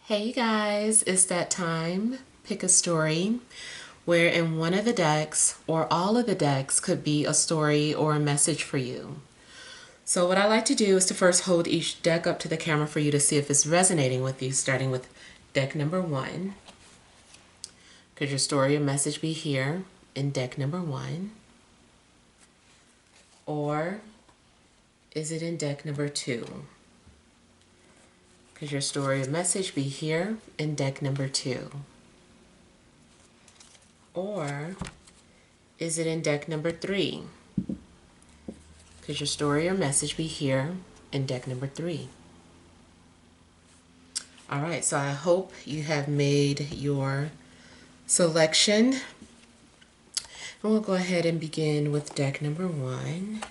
Hey you guys, it's that time. Pick a story where in one of the decks or all of the decks could be a story or a message for you. So what I like to do is to first hold each deck up to the camera for you to see if it's resonating with you, starting with deck number 1. Could your story or message be here in deck number 1? Or is it in deck number 2? Could your story or message be here in deck number 2? Or is it in deck number 3? Could your story or message be here in deck number 3? All right, so I hope you have made your selection. And we'll go ahead and begin with deck number 1.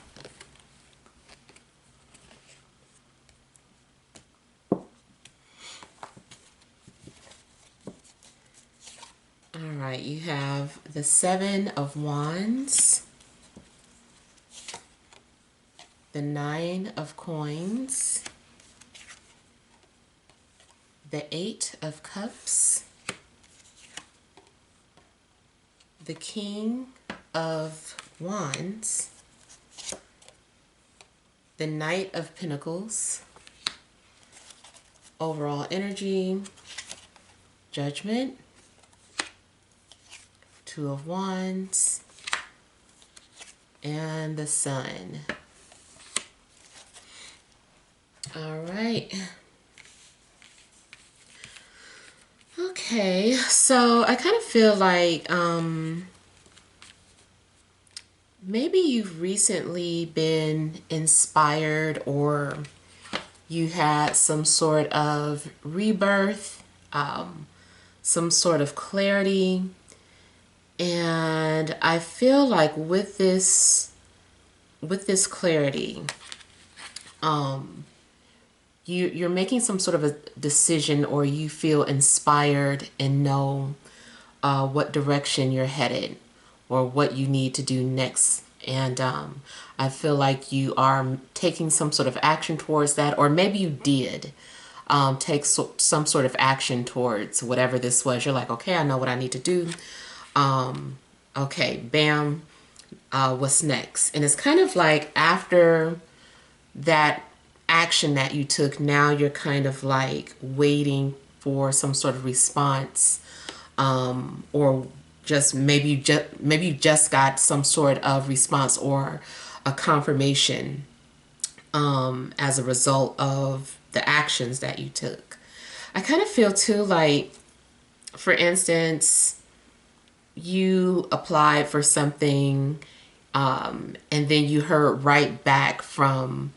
All right, you have the 7 of Wands, the 9 of Coins, the 8 of Cups, the King of Wands, the Knight of Pentacles, overall energy, Judgment, 2 of Wands, and the Sun. All right. Okay, so I kind of feel like maybe you've recently been inspired or you had some sort of rebirth, some sort of clarity. And I feel like with this clarity, you're making some sort of a decision, or you feel inspired and know what direction you're headed or what you need to do next. And I feel like you are taking some sort of action towards that, or maybe you did take some sort of action towards whatever this was. You're like, okay, I know what I need to do. Okay, bam, what's next? And it's kind of like after that action that you took, now you're kind of like waiting for some sort of response, or just maybe you just got some sort of response or a confirmation as a result of the actions that you took. I kind of feel too like, for instance, you applied for something and then you heard right back from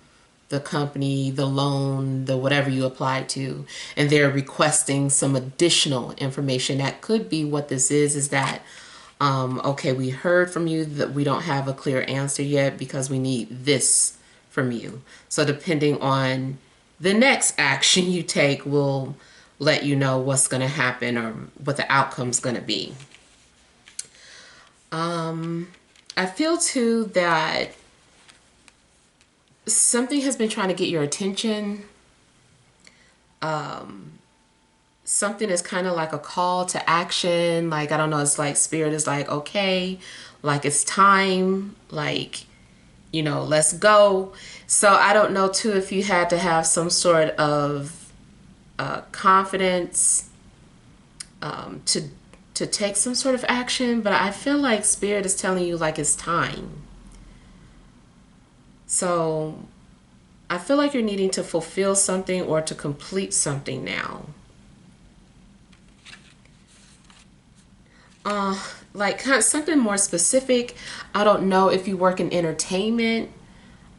the company, the loan, the whatever you applied to, and they're requesting some additional information. That could be what this is that, okay, we heard from you that we don't have a clear answer yet because we need this from you. So depending on the next action you take will let you know what's going to happen or what the outcome's going to be. I feel too that something has been trying to get your attention. Something is kind of like a call to action. Like, I don't know, it's like spirit is like, okay, like it's time, like, you know, let's go. So I don't know too if you had to have some sort of confidence to take some sort of action, but I feel like spirit is telling you like it's time. So I feel like you're needing to fulfill something or to complete something now. Like kind of something more specific. I don't know if you work in entertainment,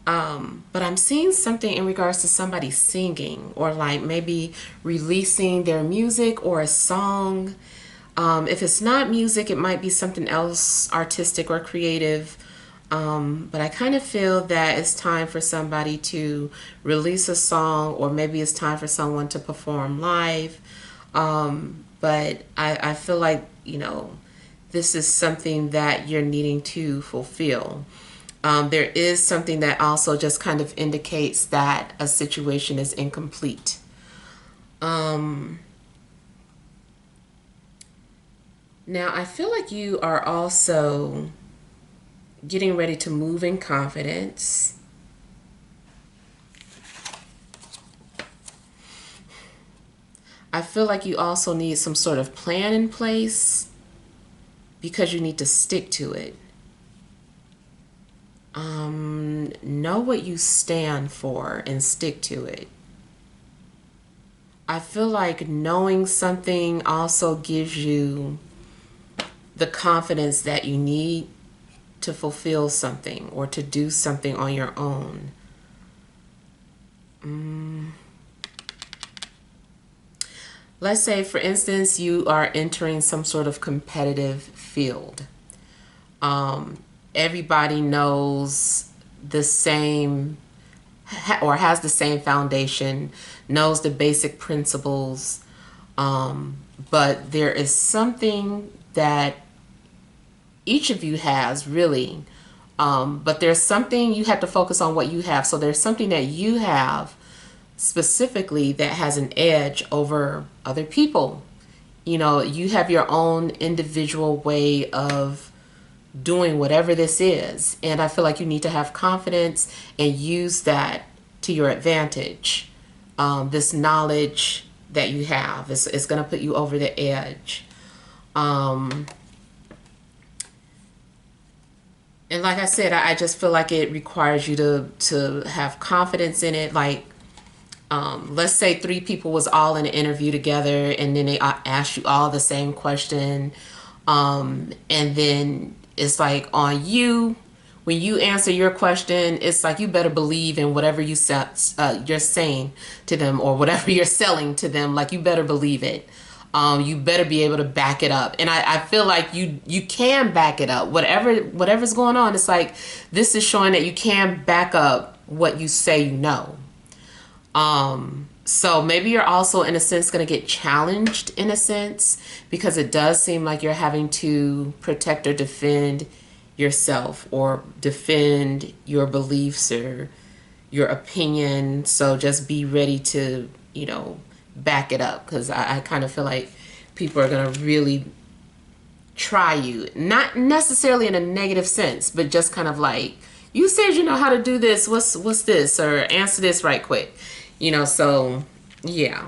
but I'm seeing something in regards to somebody singing or like maybe releasing their music or a song. If it's not music, it might be something else artistic or creative. But I kind of feel that it's time for somebody to release a song, or maybe it's time for someone to perform live. But I feel like, you know, this is something that you're needing to fulfill. There is something that also just kind of indicates that a situation is incomplete. Now, I feel like you are also getting ready to move in confidence. I feel like you also need some sort of plan in place because you need to stick to it. Know what you stand for and stick to it. I feel like knowing something also gives you the confidence that you need to fulfill something or to do something on your own. Let's say, for instance, you are entering some sort of competitive field. Everybody knows the same or has the same foundation, knows the basic principles, but there is something that each of you has really, but there's something you have to focus on what you have. So there's something that you have specifically that has an edge over other people. You know, you have your own individual way of doing whatever this is. And I feel like you need to have confidence and use that to your advantage. This knowledge that you have is going to put you over the edge. And like I said, I just feel like it requires you to have confidence in it. Like, let's say 3 people was all in an interview together, and then they asked you all the same question. And then it's like on you, when you answer your question, it's like you better believe in whatever you're saying to them or whatever you're selling to them. Like, you better believe it. You better be able to back it up. And I feel like you can back it up. Whatever's going on, it's like this is showing that you can back up what you say you know. So maybe you're also in a sense going to get challenged in a sense, because it does seem like you're having to protect or defend yourself or defend your beliefs or your opinion. So just be ready to, back it up, because I kind of feel like people are going to really try you, not necessarily in a negative sense, but just kind of like, you said you know how to do this, what's this, or answer this right quick, so yeah.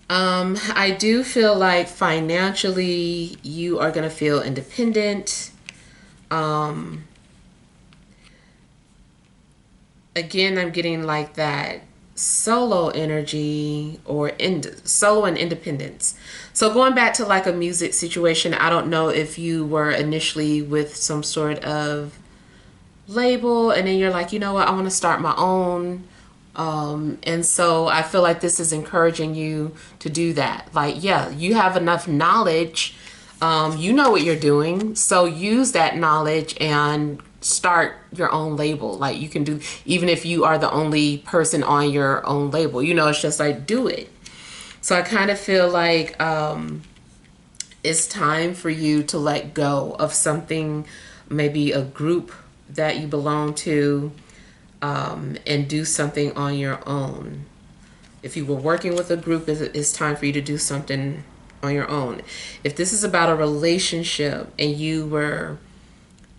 I do feel like financially you are going to feel independent. Again, I'm getting like that solo energy or solo and independence. So going back to like a music situation, I don't know if you were initially with some sort of label and then you're like, you know what, I want to start my own. And so I feel like this is encouraging you to do that. Like, yeah, you have enough knowledge. You know what you're doing. So use that knowledge and start your own label. Like, you can do, even if you are the only person on your own label, it's just like, do it. So I kind of feel like it's time for you to let go of something, maybe a group that you belong to, and do something on your own. If you were working with a group, it's time for you to do something on your own. If this is about a relationship and you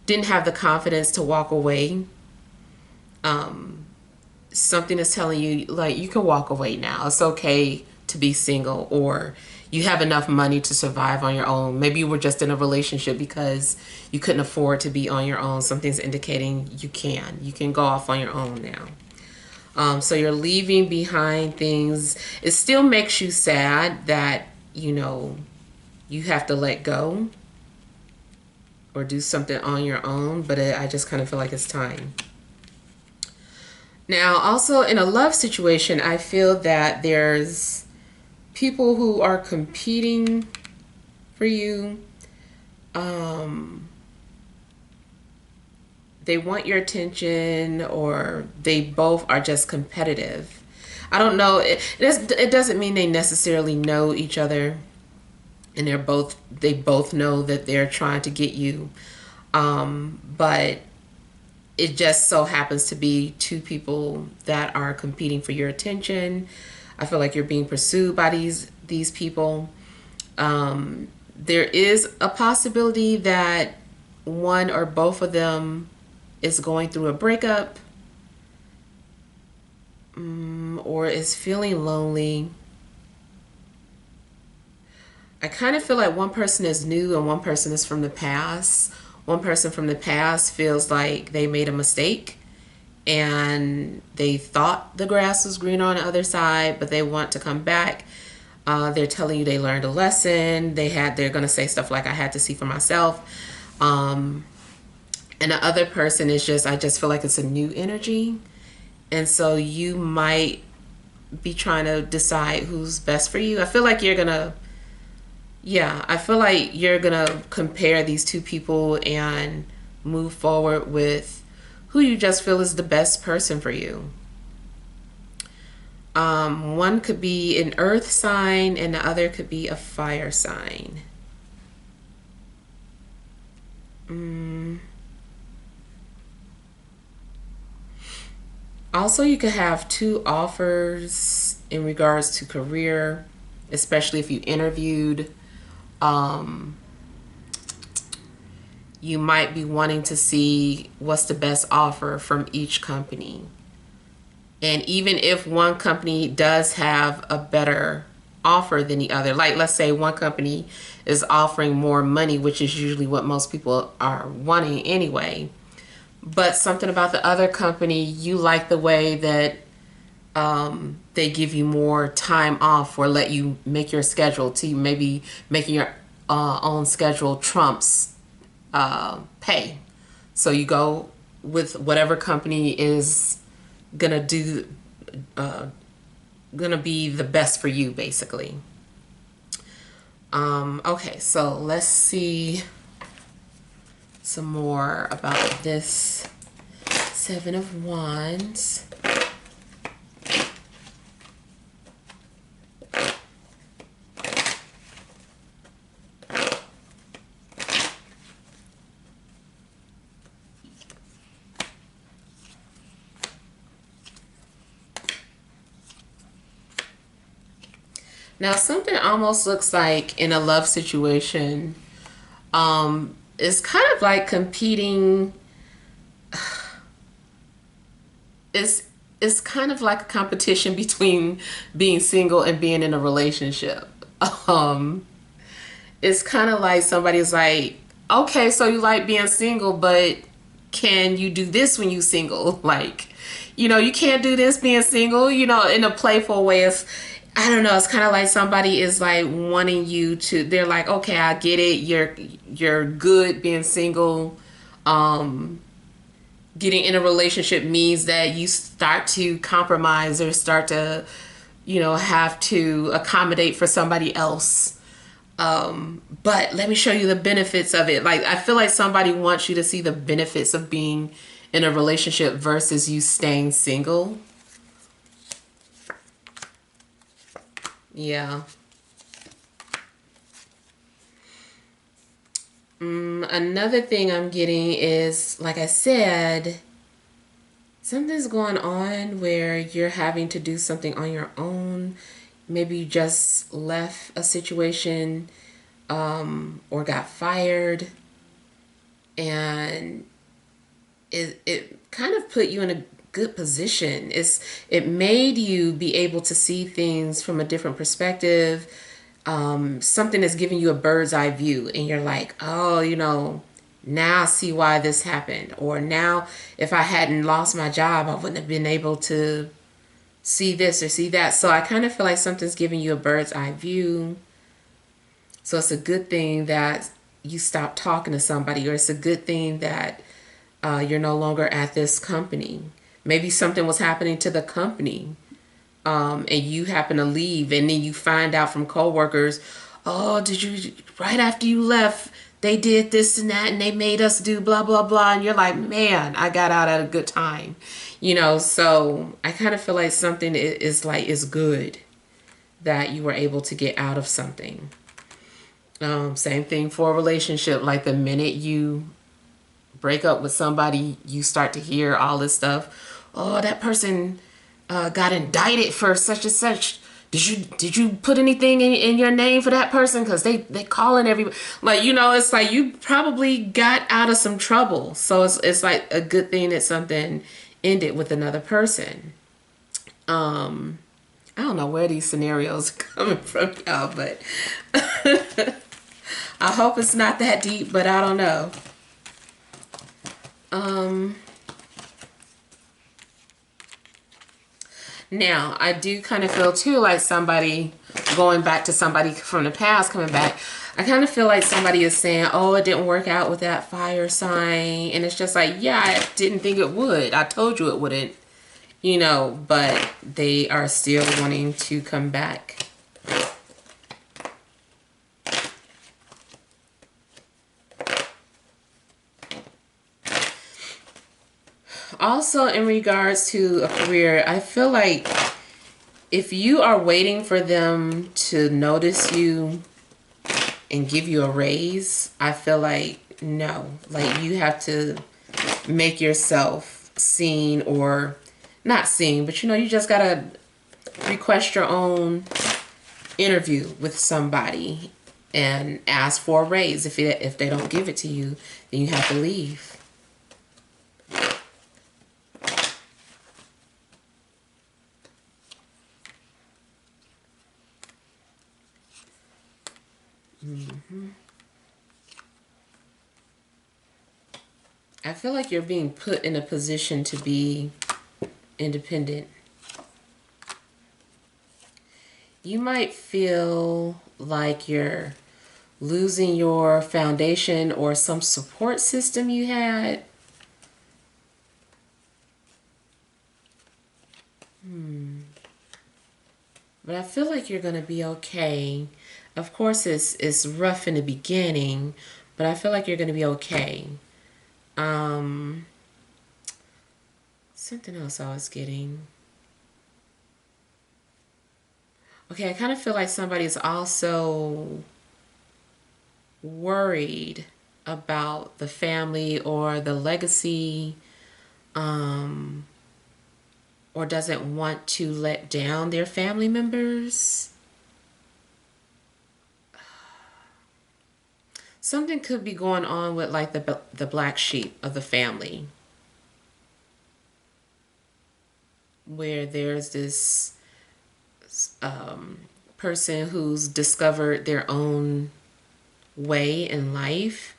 didn't have the confidence to walk away, something is telling you, like, you can walk away now. It's okay to be single, or you have enough money to survive on your own. Maybe you were just in a relationship because you couldn't afford to be on your own. Something's indicating you can go off on your own now. So you're leaving behind things. It still makes you sad that, you have to let go or do something on your own, but I just kind of feel like it's time. Now, also in a love situation, I feel that there's people who are competing for you. They want your attention, or they both are just competitive. I don't know. It doesn't mean they necessarily know each other, and they both know that they're trying to get you. But it just so happens to be 2 people that are competing for your attention. I feel like you're being pursued by these people. There is a possibility that one or both of them is going through a breakup, or is feeling lonely. I kind of feel like one person is new and one person is from the past. One person from the past feels like they made a mistake and they thought the grass was green on the other side, but they want to come back. They're telling you they learned a lesson. They're going to say stuff like, I had to see for myself. And the other person is I just feel like it's a new energy. And so you might be trying to decide who's best for you. I feel like you're going to compare these two people and move forward with who you just feel is the best person for you. One could be an earth sign and the other could be a fire sign. Also, you could have two offers in regards to career, especially if you interviewed. You might be wanting to see what's the best offer from each company. And even if one company does have a better offer than the other, like let's say one company is offering more money, which is usually what most people are wanting anyway, but something about the other company, you like the way that they give you more time off or let you make your schedule, to maybe making your own schedule trumps pay. So you go with whatever company is gonna be the best for you, basically. Okay, so let's see some more about this Seven of Wands. Now, something almost looks like in a love situation, it's kind of like competing. It's kind of like a competition between being single and being in a relationship. It's kind of like somebody's like, okay, so you like being single, but can you do this when you single? Like, you can't do this being single, in a playful way. I don't know. It's kind of like somebody is like wanting you to, they're like, okay, I get it. You're good being single. Getting in a relationship means that you start to compromise or start to, have to accommodate for somebody else. But let me show you the benefits of it. Like, I feel like somebody wants you to see the benefits of being in a relationship versus you staying single. Yeah. Another thing I'm getting is, like I said, something's going on where you're having to do something on your own. Maybe you just left a situation, or got fired, and it kind of put you in a good position. It made you be able to see things from a different perspective. Something that's giving you a bird's eye view, and you're like, oh, now I see why this happened. Or now, if I hadn't lost my job, I wouldn't have been able to see this or see that. So I kind of feel like something's giving you a bird's eye view. So it's a good thing that you stop talking to somebody, or it's a good thing that you're no longer at this company. Maybe something was happening to the company, and you happen to leave, and then you find out from coworkers, oh, right after you left, they did this and that, and they made us do blah, blah, blah. And you're like, man, I got out at a good time. So I kind of feel like something is good that you were able to get out of something. Same thing for a relationship. Like, the minute you break up with somebody, you start to hear all this stuff. Oh, that person got indicted for such and such. did you put anything in your name for that person? Because they calling everybody. Like, you know, it's like you probably got out of some trouble. So it's like a good thing that something ended with another person. I don't know where these scenarios are coming from, y'all, but I hope it's not that deep, but I don't know. Now, I do kind of feel too like somebody going back to somebody from the past coming back. I kind of feel like somebody is saying, oh, it didn't work out with that fire sign. And it's just like, yeah, I didn't think it would. I told you it wouldn't, you know, but they are still wanting to come back. Also, in regards to a career, I feel like if you are waiting for them to notice you and give you a raise, I feel like no. Like, you have to make yourself seen, or not seen, but you know, you just gotta request your own interview with somebody and ask for a raise. If they don't give it to you, then you have to leave. I feel like you're being put in a position to be independent. You might feel like you're losing your foundation or some support system you had. But I feel like you're going to be okay. Of course, it's rough in the beginning, but I feel like you're going to be okay. Something else I was getting. Okay, I kind of feel like somebody's also worried about the family or the legacy, or doesn't want to let down their family members. Something could be going on with like the black sheep of the family, where there's this person who's discovered their own way in life,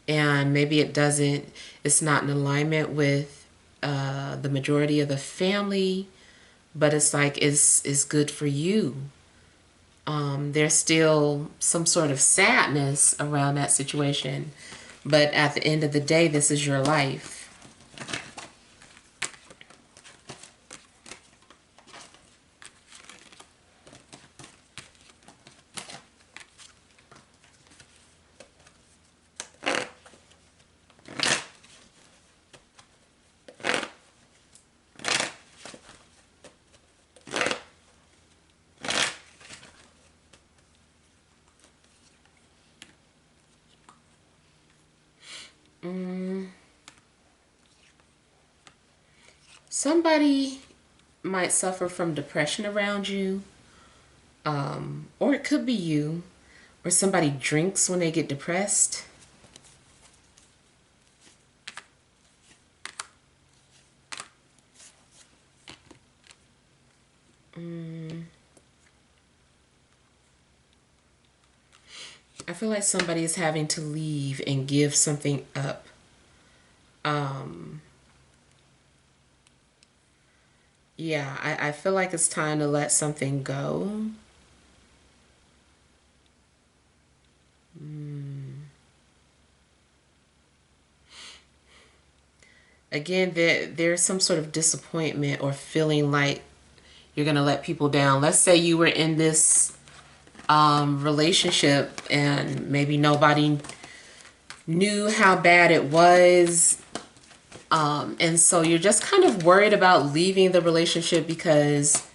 and maybe it's not in alignment with the majority of the family, but it's like it's good for you. There's still some sort of sadness around that situation, but at the end of the day, this is your life. Somebody might suffer from depression around you, or it could be you, or somebody drinks when they get depressed. I feel like somebody is having to leave and give something up. Yeah, I feel like it's time to let something go. Again, there's some sort of disappointment or feeling like you're going to let people down. Let's say you were in this relationship and maybe nobody knew how bad it was. And so you're just kind of worried about leaving the relationship because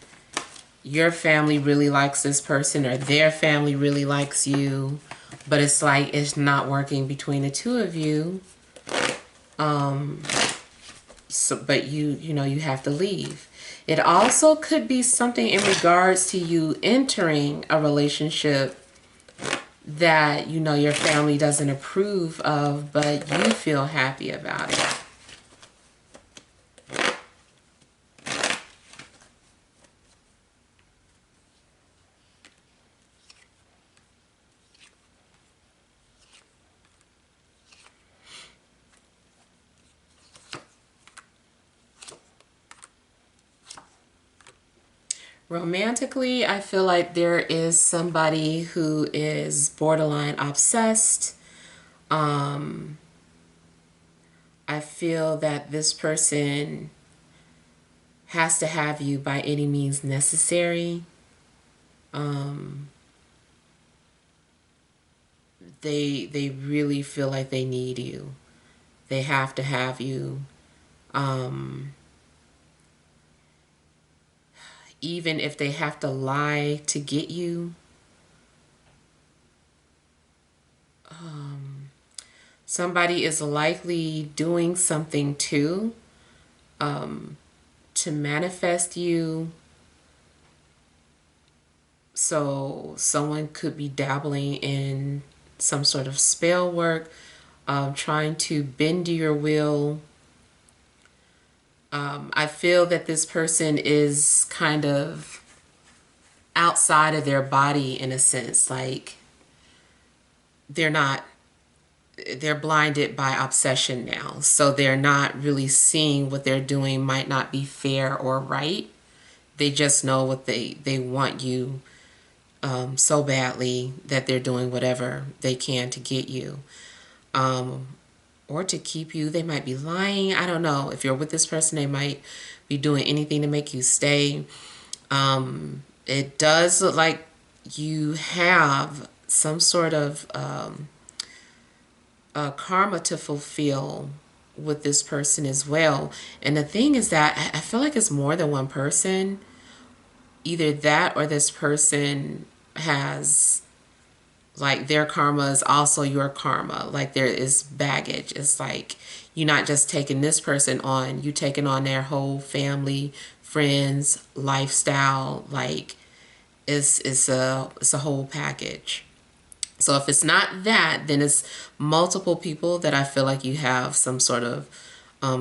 your family really likes this person or their family really likes you, but it's like it's not working between the two of you. So, but you know, you have to leave. It also could be something in regards to you entering a relationship that, you know, your family doesn't approve of, but you feel happy about it. Romantically, I feel like there is somebody who is borderline obsessed. I feel that this person has to have you by any means necessary. They really feel like they need you. They have to have you. Even if they have to lie to get you. Somebody is likely doing something too, to manifest you. So someone could be dabbling in some sort of spell work, trying to bend your will. I feel that this person is kind of outside of their body in a sense. Like they're not, they're blinded by obsession now. So they're not really seeing what they're doing might not be fair or right. They just know what they want you so badly that they're doing whatever they can to get you. Or to keep you. They might be lying. I don't know. If you're with this person, they might be doing anything to make you stay. It does look like you have some sort of karma to fulfill with this person as well. And the thing is that I feel like it's more than one person. Either that or this person has, like, their karma is also your karma. Like there is baggage. It's like you're not just taking this person on, you taking on their whole family, friends, lifestyle. Like it's a whole package. So if it's not that, then it's multiple people that I feel like you have some sort of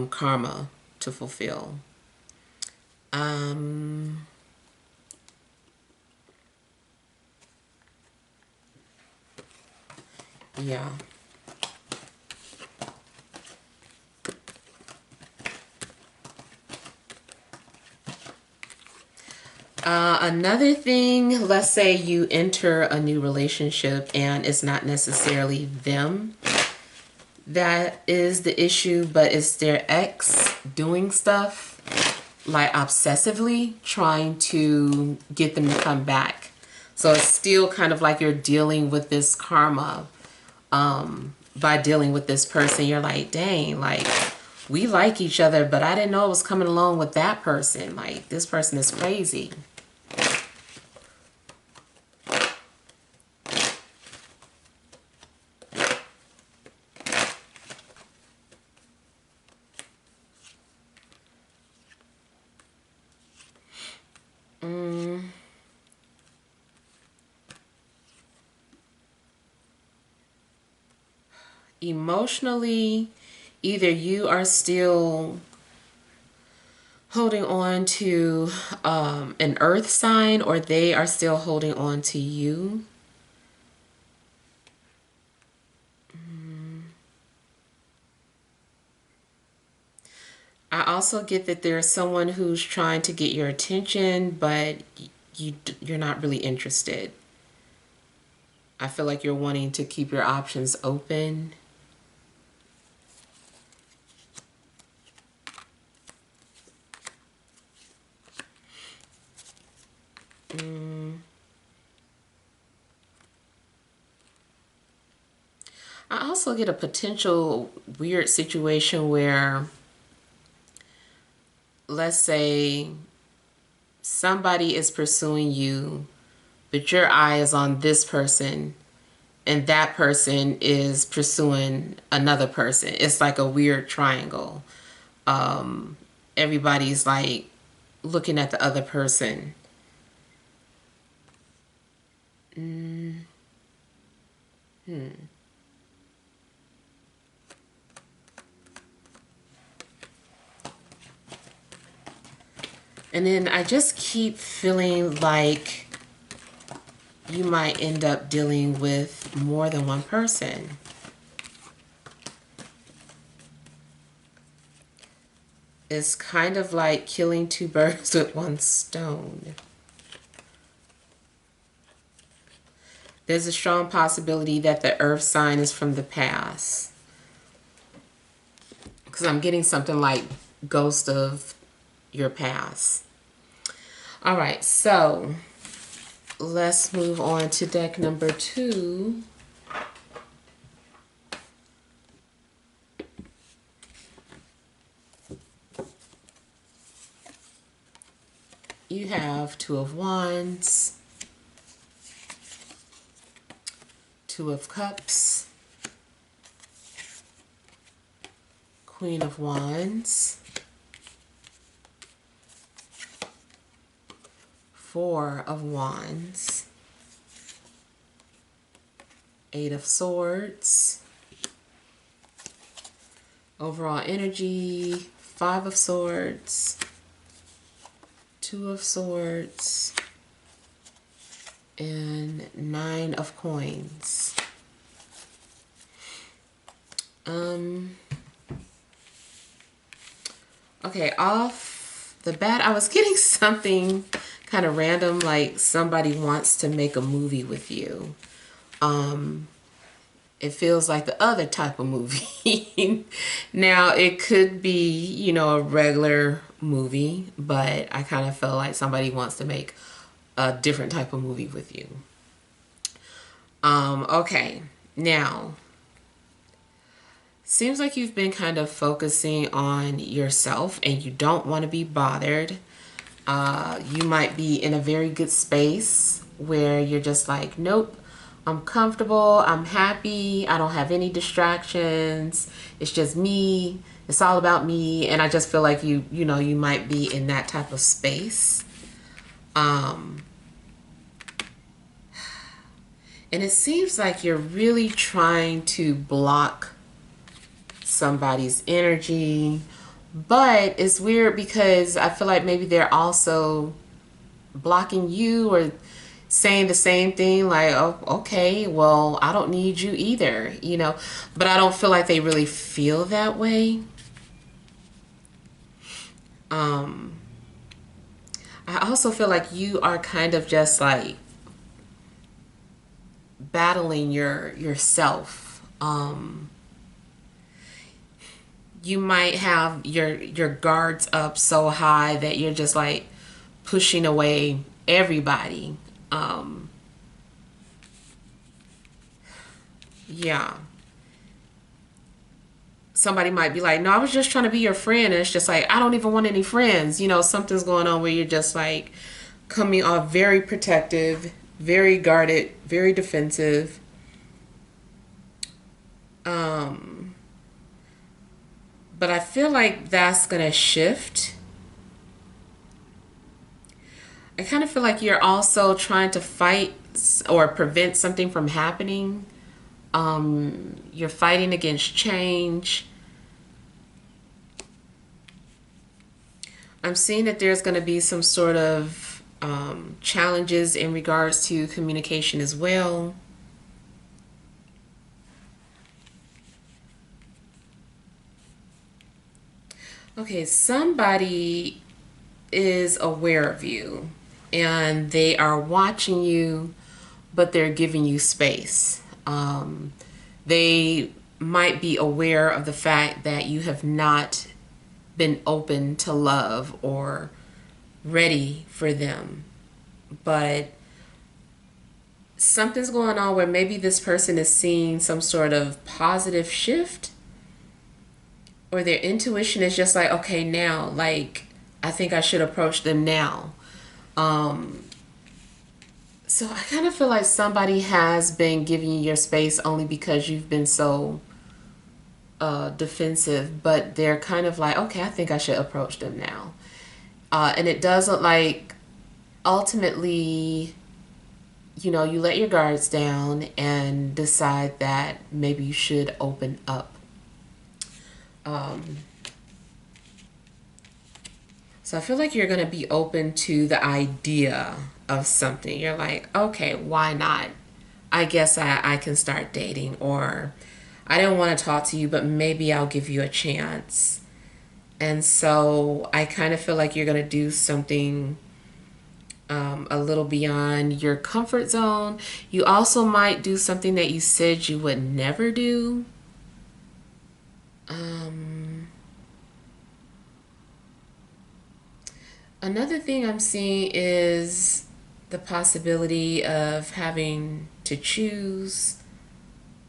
karma to fulfill. Yeah. Another thing, let's say you enter a new relationship and it's not necessarily them that is the issue, but it's their ex doing stuff like obsessively trying to get them to come back. So it's still kind of like you're dealing with this karma by dealing with this person. You're like, dang, like we like each other, but I didn't know it was coming along with that person. Like this person is crazy. Emotionally, either you are still holding on to an earth sign or they are still holding on to you. I also get that there's someone who's trying to get your attention, but you're not really interested. I feel like you're wanting to keep your options open. I also get a potential weird situation where, let's say, somebody is pursuing you, but your eye is on this person, and that person is pursuing another person. It's like a weird triangle. everybody's like looking at the other person. And then I just keep feeling like you might end up dealing with more than one person. It's kind of like killing two birds with one stone. There's a strong possibility that the earth sign is from the past. Because I'm getting something like ghost of your past. All right, so let's move on to deck number 2. You have Two of Wands, Two of Cups, Queen of Wands, Four of Wands, Eight of Swords. Overall energy, Five of Swords, Two of Swords, and Nine of Coins. Okay, off the bat, I was getting something kind of random, like somebody wants to make a movie with you. It feels like the other type of movie. Now, it could be, you know, a regular movie, but I kind of feel like somebody wants to make a different type of movie with you. Okay, now, seems like you've been kind of focusing on yourself and you don't want to be bothered. You might be in a very good space where you're just like, nope, I'm comfortable, I'm happy, I don't have any distractions, it's just me, it's all about me, and I just feel like you might be in that type of space. And it seems like you're really trying to block somebody's energy, but it's weird because I feel like maybe they're also blocking you or saying the same thing, like, oh, okay, well, I don't need you either, you know, but I don't feel like they really feel that way. I also feel like you are kind of just like battling yourself. You might have your guards up so high that you're just like pushing away everybody. Yeah. Somebody might be like, no, I was just trying to be your friend. And it's just like, I don't even want any friends. You know, something's going on where you're just like coming off very protective, very guarded, very defensive. But I feel like that's going to shift. I kind of feel like you're also trying to fight or prevent something from happening. You're fighting against change. I'm seeing that there's going to be some sort of challenges in regards to communication as well. Okay, somebody is aware of you and they are watching you, but they're giving you space. They might be aware of the fact that you have not been open to love or ready for them, but something's going on where maybe this person is seeing some sort of positive shift, or their intuition is just like, okay, now, like, I think I should approach them now. So I kind of feel like somebody has been giving you your space only because you've been so defensive, but they're kind of like, okay, I think I should approach them now. And it does look like ultimately, you know, you let your guards down and decide that maybe you should open up. So I feel like you're going to be open to the idea of something. You're like, okay, why not? I guess I can start dating, or I didn't want to talk to you, but maybe I'll give you a chance. And so I kind of feel like you're going to do something a little beyond your comfort zone. You also might do something that you said you would never do. Another thing I'm seeing is the possibility of having to choose.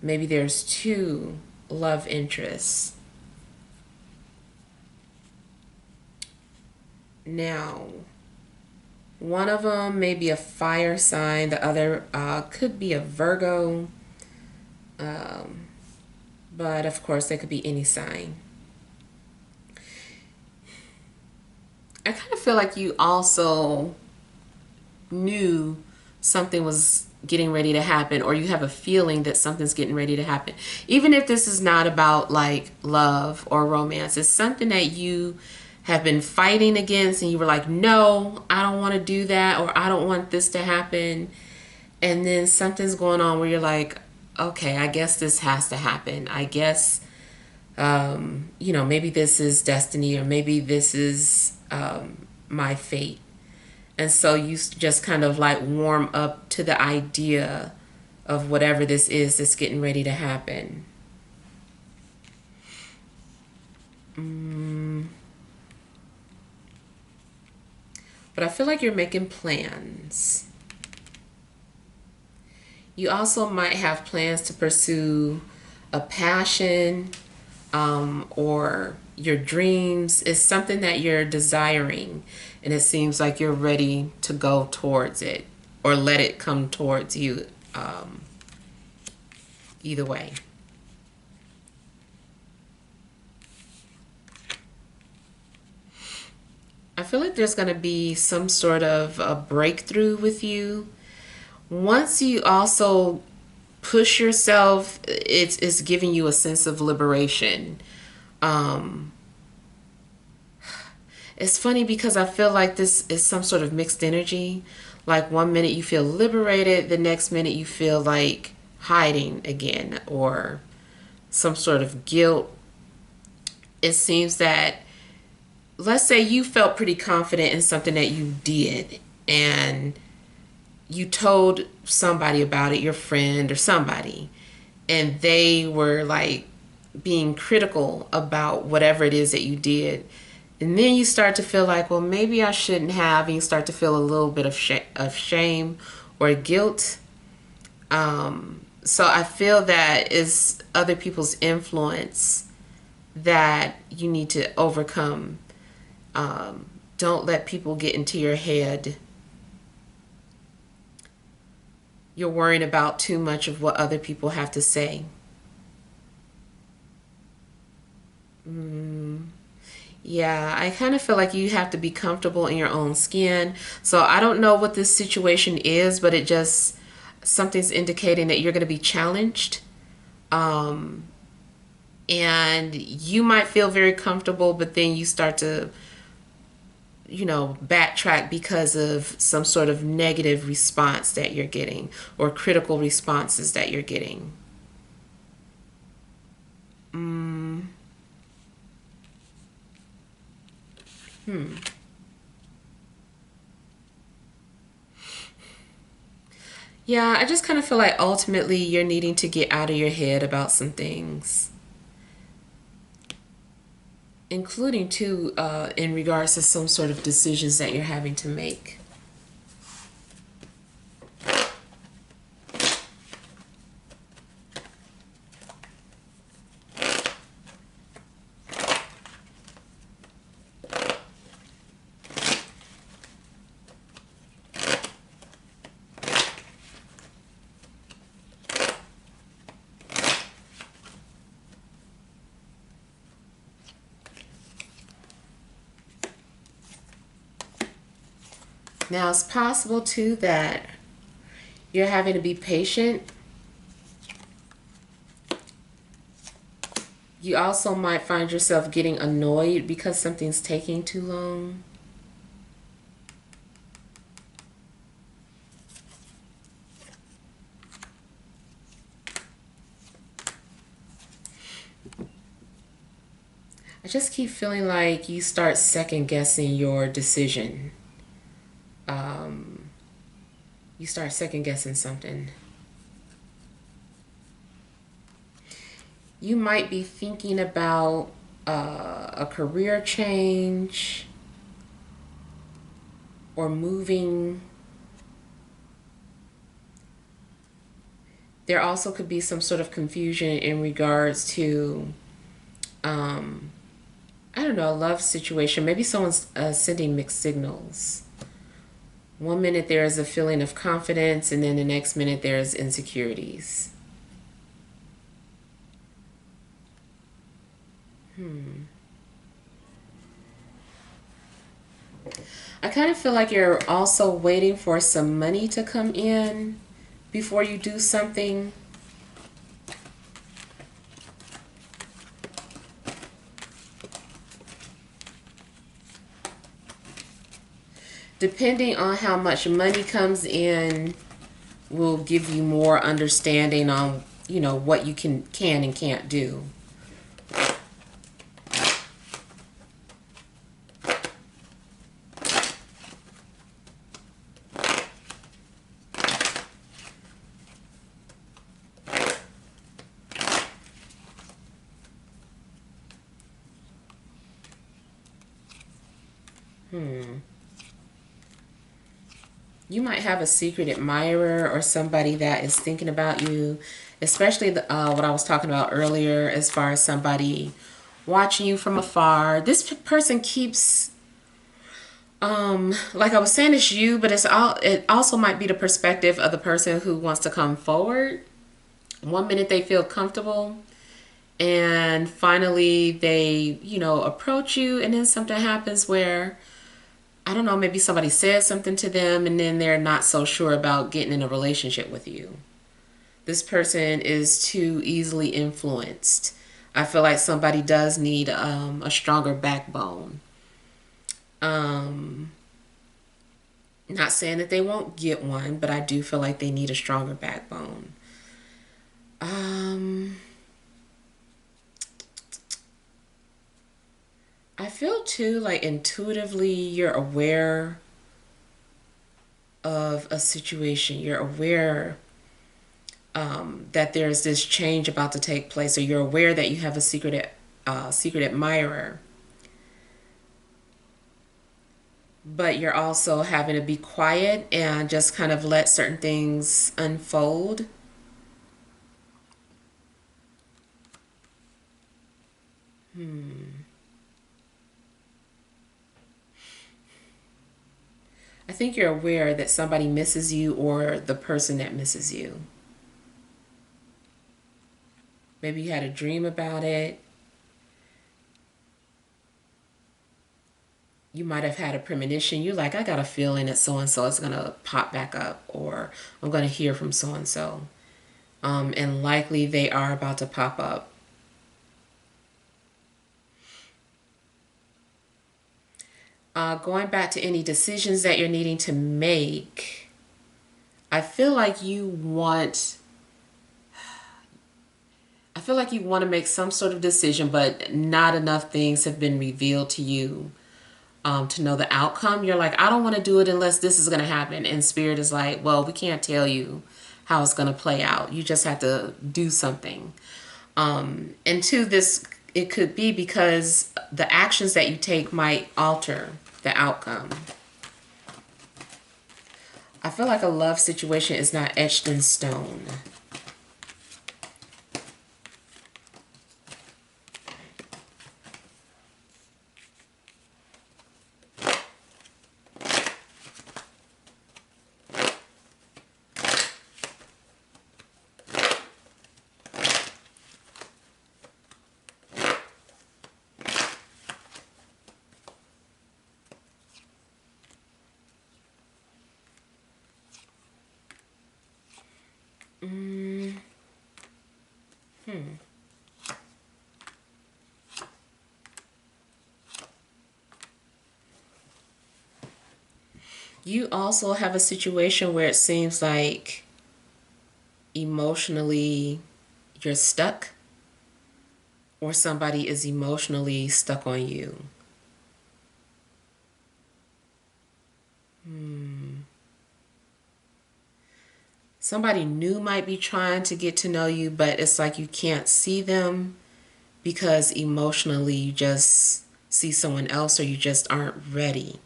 Maybe there's two love interests. Now, one of them may be a fire sign, the other could be a Virgo, but of course, they could be any sign. I kind of feel like you also knew something was getting ready to happen, or you have a feeling that something's getting ready to happen. Even if this is not about like love or romance, it's something that you have been fighting against and you were like, no, I don't want to do that, or I don't want this to happen. And then something's going on where you're like, okay, I guess this has to happen. I guess, you know, maybe this is destiny, or maybe this is my fate. And so you just kind of like warm up to the idea of whatever this is that's getting ready to happen. But I feel like you're making plans. You also might have plans to pursue a passion, or your dreams. Is something that you're desiring, and it seems like you're ready to go towards it or let it come towards you. Either way. I feel like there's going to be some sort of a breakthrough with you. Once you also push yourself, it's giving you a sense of liberation. It's funny because I feel like this is some sort of mixed energy. Like one minute you feel liberated, the next minute you feel like hiding again, or some sort of guilt. It seems that, let's say you felt pretty confident in something that you did, and you told somebody about it, your friend or somebody, and they were like being critical about whatever it is that you did. And then you start to feel like, well, maybe I shouldn't have, and you start to feel a little bit of shame or guilt. So I feel that is other people's influence that you need to overcome. Don't let people get into your head. You're worrying about too much of what other people have to say. Yeah, I kind of feel like you have to be comfortable in your own skin. So I don't know what this situation is, but it just, something's indicating that you're going to be challenged. And you might feel very comfortable, but then you start to, you know, backtrack because of some sort of negative response that you're getting, or critical responses that you're getting. Yeah, I just kind of feel like ultimately you're needing to get out of your head about some things, including too, in regards to some sort of decisions that you're having to make. Now, it's possible too that you're having to be patient. You also might find yourself getting annoyed because something's taking too long. I just keep feeling like you start second guessing your decision. You start second guessing something. You might be thinking about a career change or moving. There also could be some sort of confusion in regards to, I don't know, a love situation. Maybe someone's sending mixed signals. One minute there is a feeling of confidence, and then the next minute there's insecurities. I kind of feel like you're also waiting for some money to come in before you do something. Depending on how much money comes in will give you more understanding on, what you can and can't do. You might have a secret admirer or somebody that is thinking about you, especially what I was talking about earlier as far as somebody watching you from afar. This person keeps, like I was saying, it's you, but it also might be the perspective of the person who wants to come forward. One minute they feel comfortable, and finally they, approach you, and then something happens where, I don't know, maybe somebody says something to them and then they're not so sure about getting in a relationship with you. This person is too easily influenced. I feel like somebody does need a stronger backbone. Not saying that they won't get one, but I do feel like they need a stronger backbone. I feel too like intuitively you're aware of a situation. You're aware that there's this change about to take place, or you're aware that you have a secret admirer, but you're also having to be quiet and just kind of let certain things unfold. I think you're aware that somebody misses you, or the person that misses you. Maybe you had a dream about it. You might have had a premonition. You're like, I got a feeling that so-and-so is going to pop back up, or I'm going to hear from so-and-so. And likely they are about to pop up. Going back to any decisions that you're needing to make, I feel like you want to make some sort of decision, but not enough things have been revealed to you to know the outcome. You're like, I don't want to do it unless this is going to happen. And Spirit is like, well, we can't tell you how it's going to play out. You just have to do something. And to this, it could be because the actions that you take might alter the outcome. I feel like a love situation is not etched in stone. Mm, You also have a situation where it seems like emotionally you're stuck, or somebody is emotionally stuck on you. Somebody new might be trying to get to know you, but it's like you can't see them because emotionally you just see someone else, or you just aren't ready.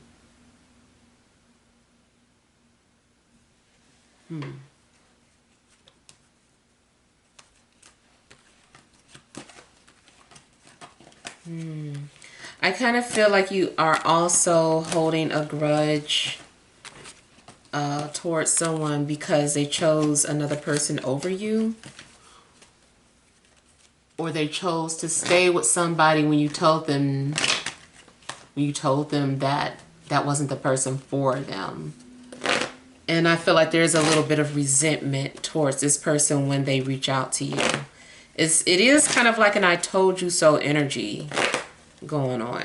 I kind of feel like you are also holding a grudge towards someone because they chose another person over you, or they chose to stay with somebody when you told them that that wasn't the person for them. And I feel like there's a little bit of resentment towards this person when they reach out to you. It is kind of like an I told you so energy going on.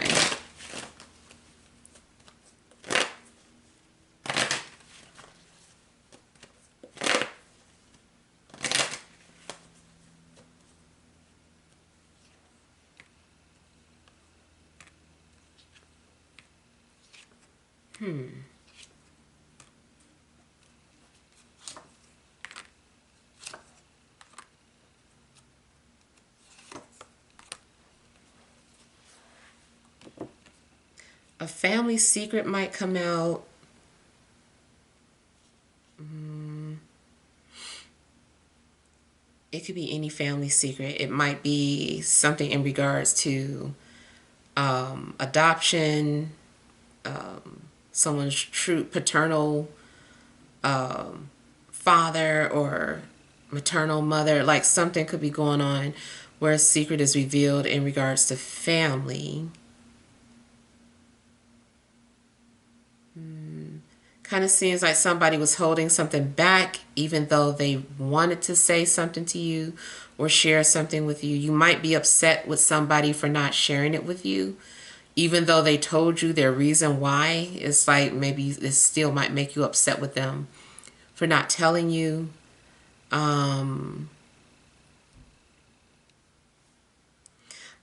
A family secret might come out. It could be any family secret. It might be something in regards to adoption, someone's true paternal father or maternal mother. Like something could be going on where a secret is revealed in regards to family. Kind of seems like somebody was holding something back even though they wanted to say something to you or share something with you. You might be upset with somebody for not sharing it with you, even though they told you their reason why. It's like maybe it still might make you upset with them for not telling you. I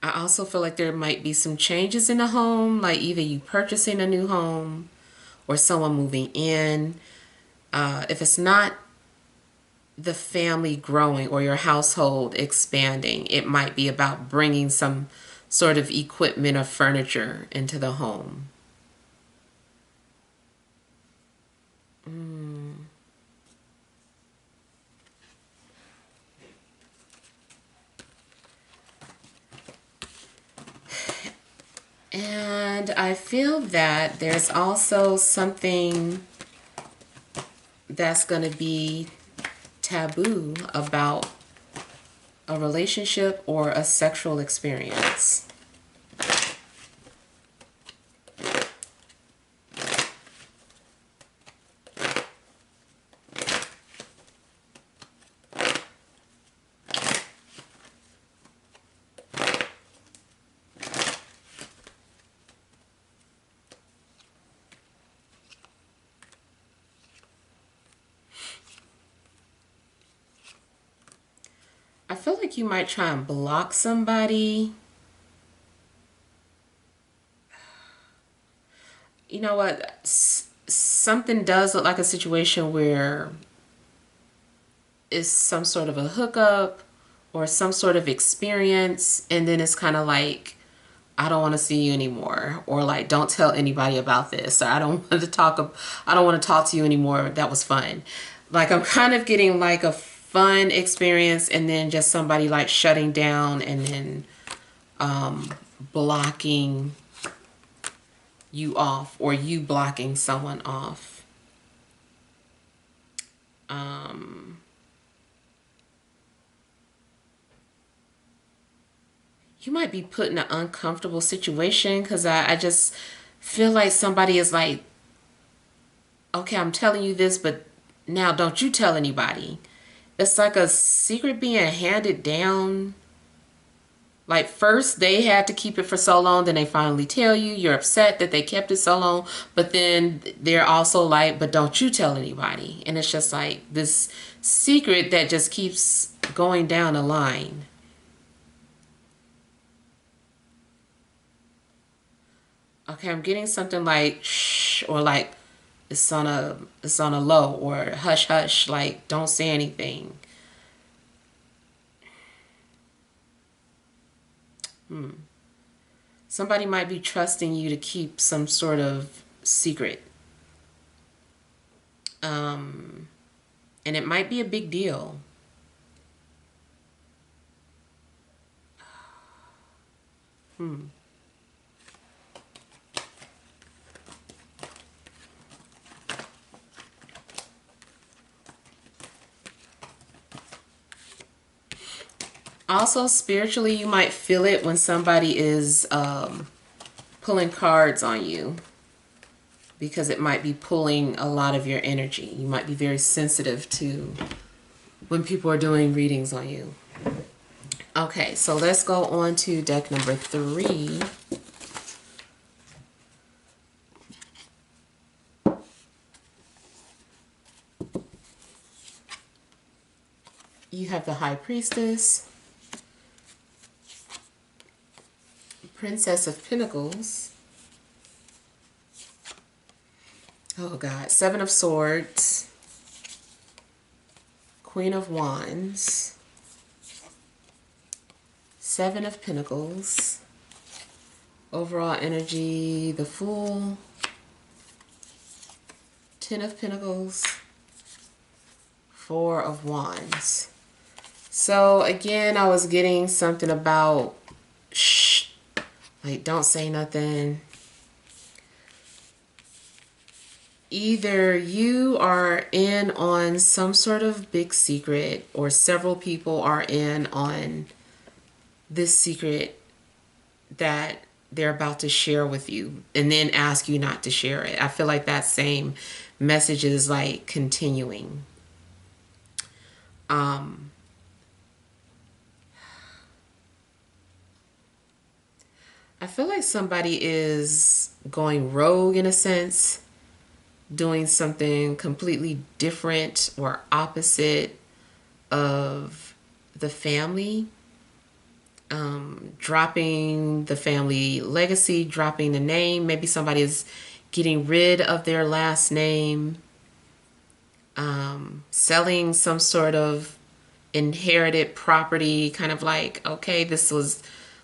also feel like there might be some changes in the home, like either you purchasing a new home or someone moving in. If it's not the family growing or your household expanding, it might be about bringing some sort of equipment or furniture into the home. And I feel that there's also something that's going to be taboo about a relationship or a sexual experience. I feel like you might try and block somebody. You know what? Something does look like a situation where it's some sort of a hookup or some sort of experience, and then it's kind of like, I don't want to see you anymore, or like, don't tell anybody about this, or I don't want to talk to you anymore. That was fun. Like I'm kind of getting like a fun experience, and then just somebody like shutting down, and then blocking you off, or you blocking someone off. You might be put in an uncomfortable situation because I just feel like somebody is like, okay, I'm telling you this, but now don't you tell anybody. It's like a secret being handed down. Like first they had to keep it for so long, then they finally tell you, you're upset that they kept it so long, but then they're also like, but don't you tell anybody. And it's just like this secret that just keeps going down the line. Okay, I'm getting something like shh, or like it's on a low, or hush hush, like don't say anything. Somebody might be trusting you to keep some sort of secret. Um, and it might be a big deal. Also, spiritually, you might feel it when somebody is pulling cards on you, because it might be pulling a lot of your energy. You might be very sensitive to when people are doing readings on you. Okay, so let's go on to deck number 3. You have the High Priestess, Princess of Pentacles. Oh God, 7 of Swords, Queen of Wands, 7 of Pentacles. Overall energy, the Fool, 10 of Pentacles, 4 of Wands. So again, I was getting something about shh, like don't say nothing. Either you are in on some sort of big secret, or several people are in on this secret that they're about to share with you and then ask you not to share it. I feel like that same message is like continuing. I feel like somebody is going rogue in a sense, doing something completely different or opposite of the family, dropping the family legacy, dropping the name. Maybe somebody is getting rid of their last name, selling some sort of inherited property, kind of like, okay, this was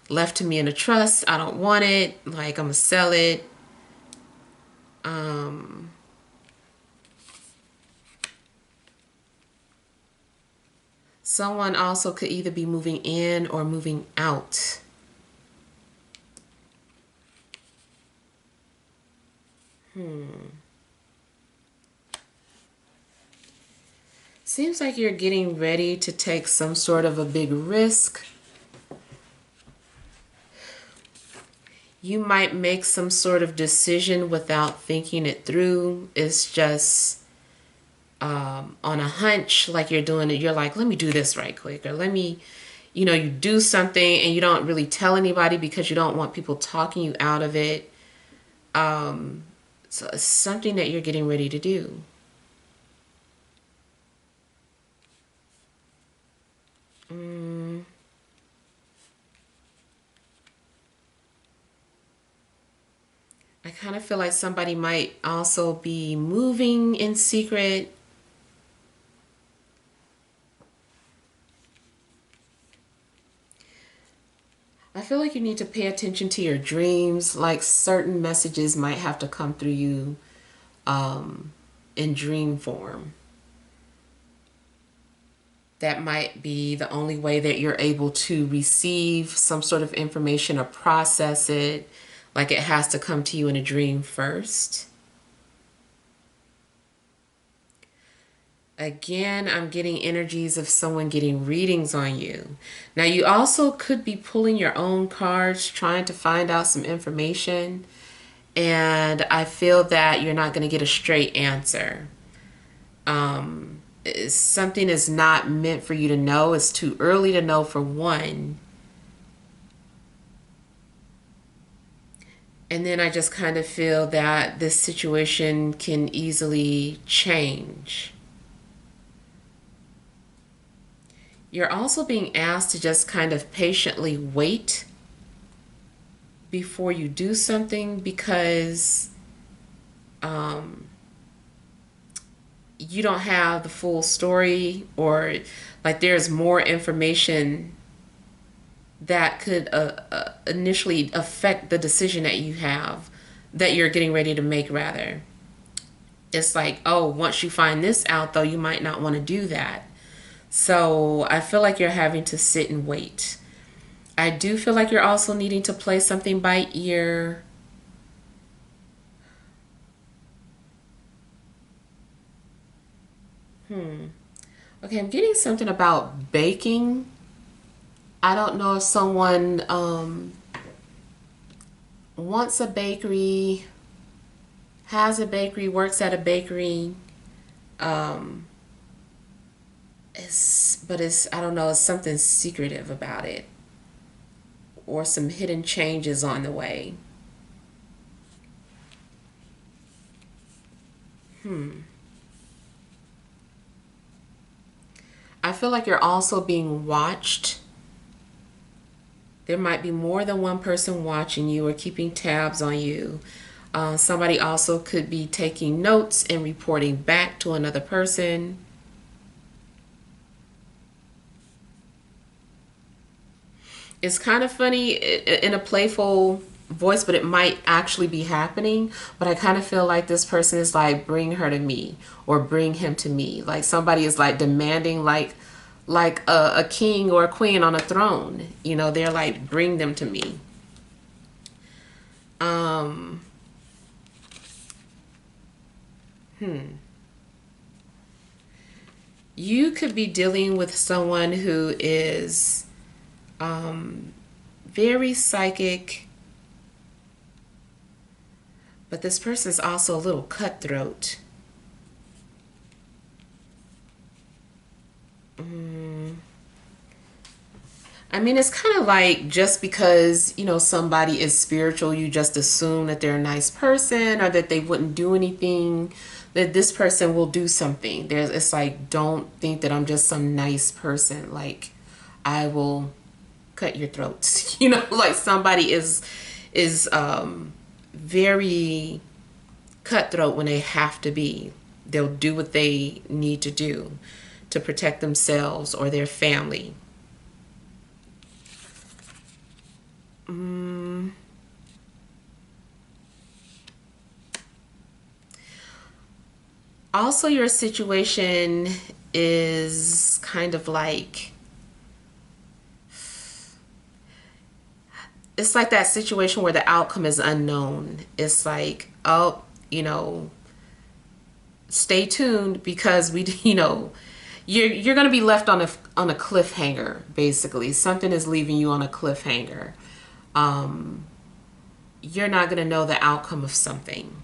left to me in a trust, I don't want it, like I'm gonna sell it. Someone also could either be moving in or moving out. Seems like you're getting ready to take some sort of a big risk. You might make some sort of decision without thinking it through. It's just on a hunch, like you're doing it. You're like, let me do this right quick, or let me, you do something and you don't really tell anybody because you don't want people talking you out of it. So it's something that you're getting ready to do. I kind of feel like somebody might also be moving in secret. I feel like you need to pay attention to your dreams. Like certain messages might have to come through you in dream form. That might be the only way that you're able to receive some sort of information or process it. Like it has to come to you in a dream first. Again, I'm getting energies of someone getting readings on you. Now, you also could be pulling your own cards, trying to find out some information. And I feel that you're not going to get a straight answer. something is not meant for you to know. It's too early to know, for one. And then I just kind of feel that this situation can easily change. You're also being asked to just kind of patiently wait before you do something, because you don't have the full story, or like there's more information that could initially affect the decision that you have, that you're getting ready to make, rather. It's like, oh, once you find this out, though, you might not want to do that. So I feel like you're having to sit and wait. I do feel like you're also needing to play something by ear. Okay, I'm getting something about baking. I don't know if someone wants a bakery, has a bakery, works at a bakery. Um, but I don't know, it's something secretive about it, or some hidden changes on the way. I feel like you're also being watched. There might be more than one person watching you or keeping tabs on you. Somebody also could be taking notes and reporting back to another person. It's kind of funny in a playful voice, but it might actually be happening. But I kind of feel like this person is like, bring her to me, or bring him to me. Like somebody is like demanding, like a king or a queen on a throne. You know, they're like, bring them to me. Um, you could be dealing with someone who is very psychic, but this person is also a little cutthroat. I mean, it's kind of like, just because, somebody is spiritual, you just assume that they're a nice person, or that they wouldn't do anything, that this person will do something. It's like, don't think that I'm just some nice person. Like, I will cut your throats. Like somebody is very cutthroat when they have to be. They'll do what they need to do to protect themselves or their family. Also, your situation is kind of like, it's like that situation where the outcome is unknown. It's like, oh, stay tuned, because you're going to be left on a cliffhanger. Basically, something is leaving you on a cliffhanger. You're not going to know the outcome of something.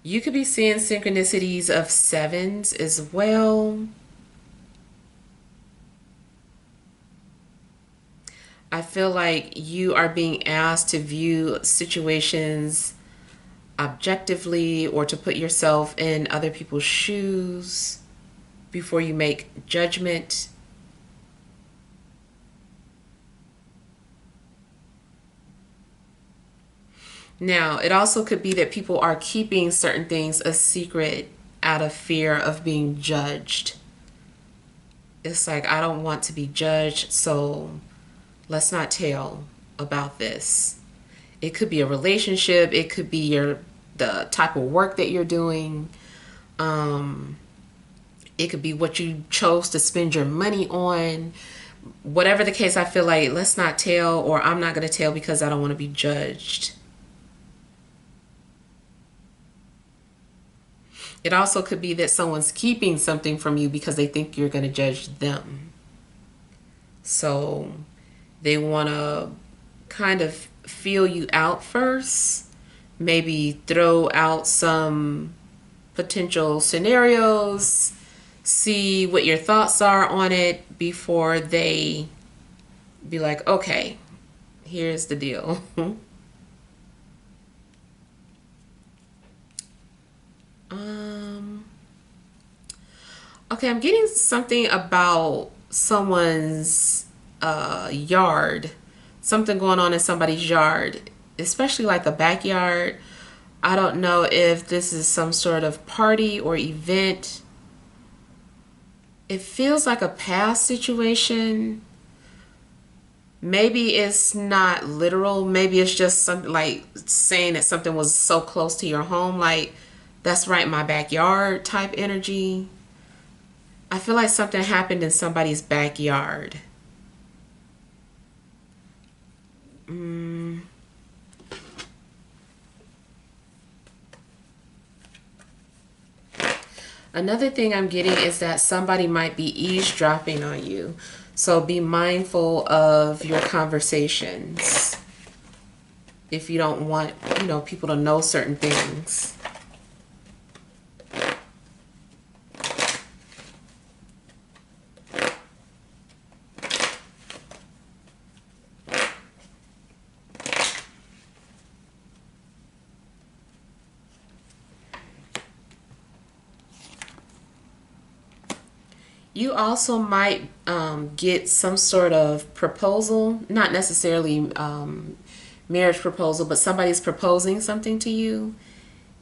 You could be seeing synchronicities of sevens as well. I feel like you are being asked to view situations objectively, or to put yourself in other people's shoes before you make judgment. Now, it also could be that people are keeping certain things a secret out of fear of being judged. It's like, I don't want to be judged, so let's not tell about this. It could be a relationship. It could be the type of work that you're doing. It could be what you chose to spend your money on. Whatever the case, I feel like, let's not tell, or I'm not going to tell because I don't want to be judged. It also could be that someone's keeping something from you because they think you're going to judge them. So they want to kind of feel you out first, maybe throw out some potential scenarios, see what your thoughts are on it before they be like, okay, here's the deal. Okay, I'm getting something about someone's yard, something going on in somebody's yard, especially like the backyard. I don't know if this is some sort of party or event. It feels like a past situation. Maybe it's not literal. Maybe it's just something like saying that something was so close to your home, like that's right in my backyard type energy. I feel like something happened in somebody's backyard. Another thing I'm getting is that somebody might be eavesdropping on you. So be mindful of your conversations if you don't want, people to know certain things. You also might get some sort of proposal, not necessarily marriage proposal, but somebody's proposing something to you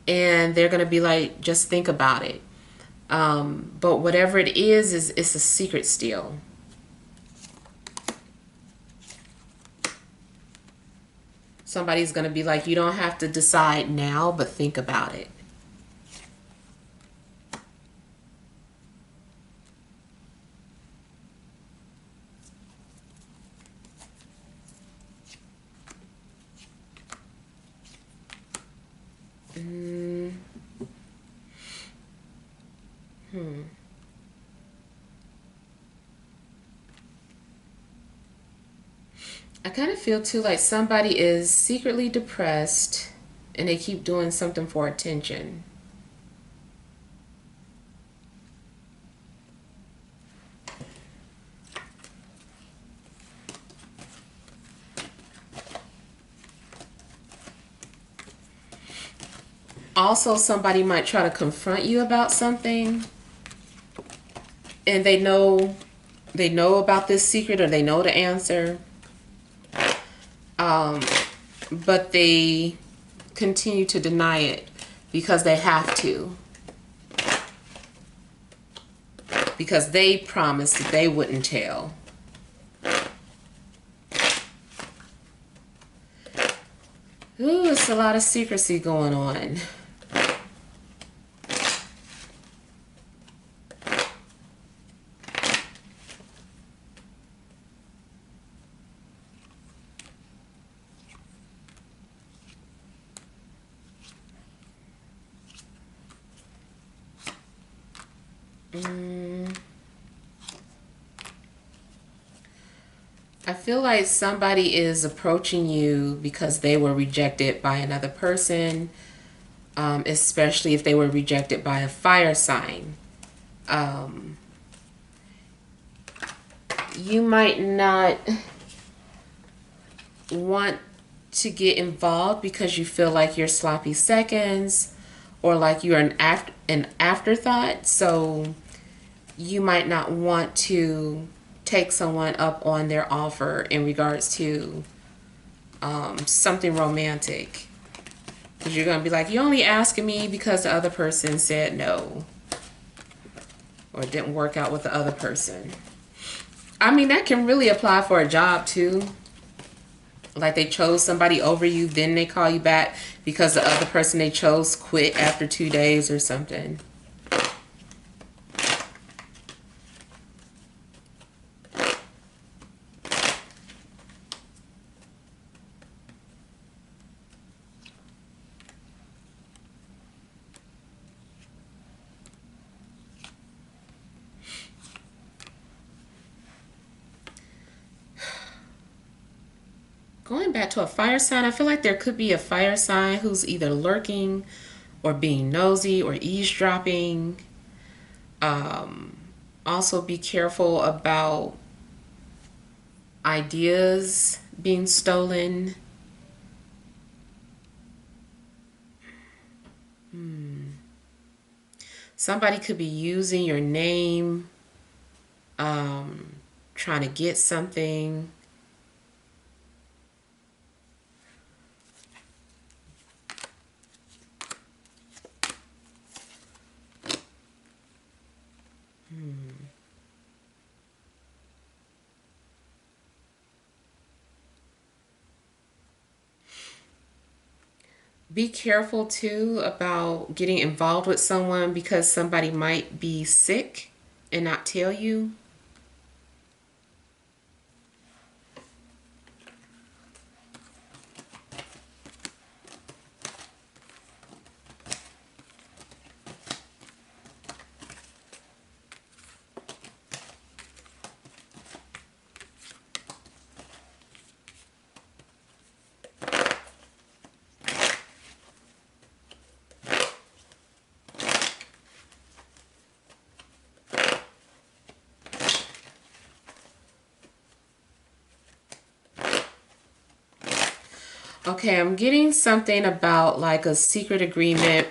and they're going to be like, just think about it. But whatever it is it's a secret still. Somebody's going to be like, you don't have to decide now, but think about it. I kind of feel too like somebody is secretly depressed and they keep doing something for attention. Also, somebody might try to confront you about something and they know about this secret or they know the answer. But they continue to deny it because they have to. Because they promised that they wouldn't tell. Ooh, it's a lot of secrecy going on. I feel like somebody is approaching you because they were rejected by another person, especially if they were rejected by a fire sign. You might not want to get involved because you feel like you're sloppy seconds or like you're an afterthought. So you might not want to take someone up on their offer in regards to something romantic. Because you're going to be like, you're only asking me because the other person said no. Or it didn't work out with the other person. I mean, that can really apply for a job too. Like they chose somebody over you, then they call you back because the other person they chose quit after 2 days or something. Going back to a fire sign, I feel like there could be a fire sign who's either lurking or being nosy or eavesdropping. Also be careful about ideas being stolen. Somebody could be using your name, trying to get something. Be careful too about getting involved with someone because somebody might be sick and not tell you. Okay, I'm getting something about like a secret agreement,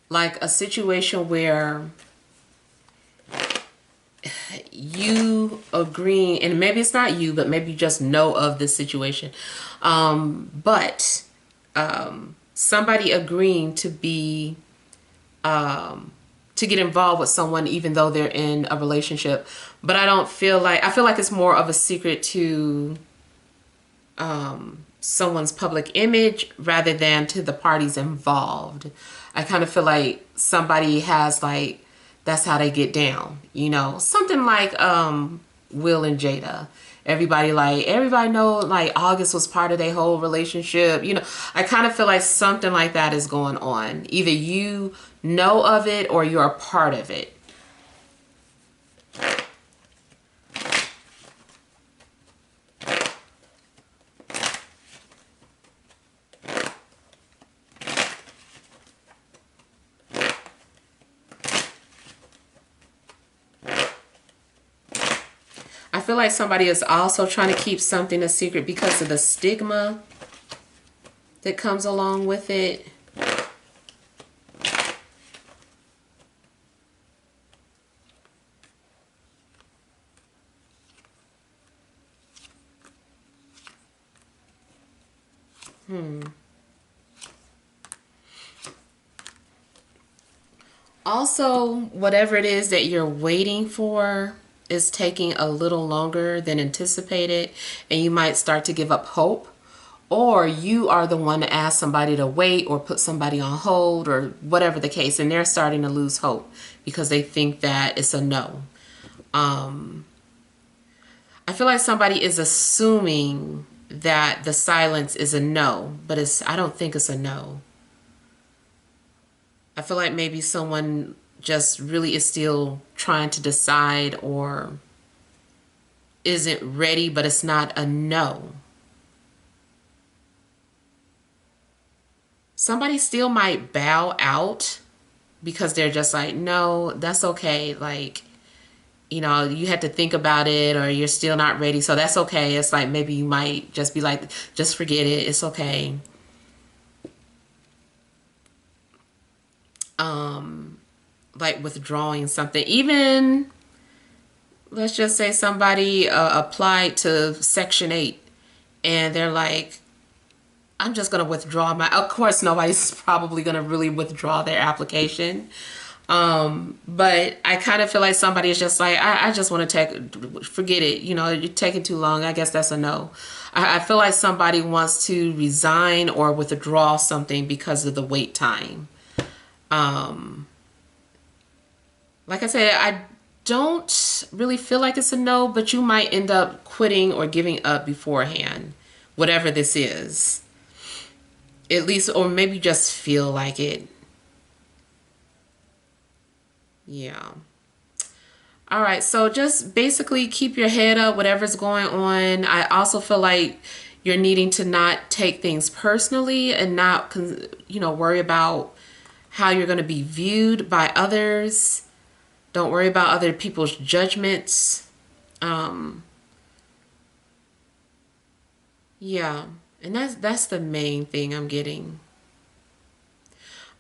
like a situation where you agree, and maybe it's not you, but maybe you just know of this situation. But somebody agreeing to be to get involved with someone even though they're in a relationship. But I feel like it's more of a secret to someone's public image rather than to the parties involved. I kind of feel like somebody has like, that's how they get down, you know, something like Will and Jada. Everybody know like August was part of their whole relationship. You know, I kind of feel like something like that is going on. Either you know of it or you're a part of it. I feel like somebody is also trying to keep something a secret because of the stigma that comes along with it. Also, whatever it is that you're waiting for is taking a little longer than anticipated, and you might start to give up hope. Or you are the one to ask somebody to wait or put somebody on hold or whatever the case, and they're starting to lose hope because they think that it's a no. I feel like somebody is assuming that the silence is a no, but I don't think it's a no. I feel like maybe someone just really is still trying to decide or isn't ready, but it's not a no. Somebody still might bow out because they're just like, no, that's okay. Like, you know, you had to think about it or you're still not ready. So that's okay. It's like maybe you might just be like, just forget it. It's okay. Like withdrawing something. Even, let's just say somebody applied to Section 8 and they're like, I'm just going to withdraw my, of course, nobody's probably going to really withdraw their application. But I kind of feel like somebody is just like, I just want to forget it. You know, you're taking too long. I guess that's a no. I feel like somebody wants to resign or withdraw something because of the wait time. Like I said, I don't really feel like it's a no, but you might end up quitting or giving up beforehand, whatever this is. At least, or maybe just feel like it. Yeah. All right. So just basically keep your head up, whatever's going on. I also feel like You're needing to not take things personally and not, worry about how you're going to be viewed by others. Don't worry about other people's judgments. Yeah, and that's the main thing I'm getting.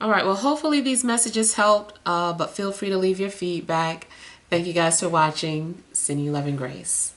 All right, well, hopefully these messages helped, but feel free to leave your feedback. Thank you guys for watching. Sending you love and grace.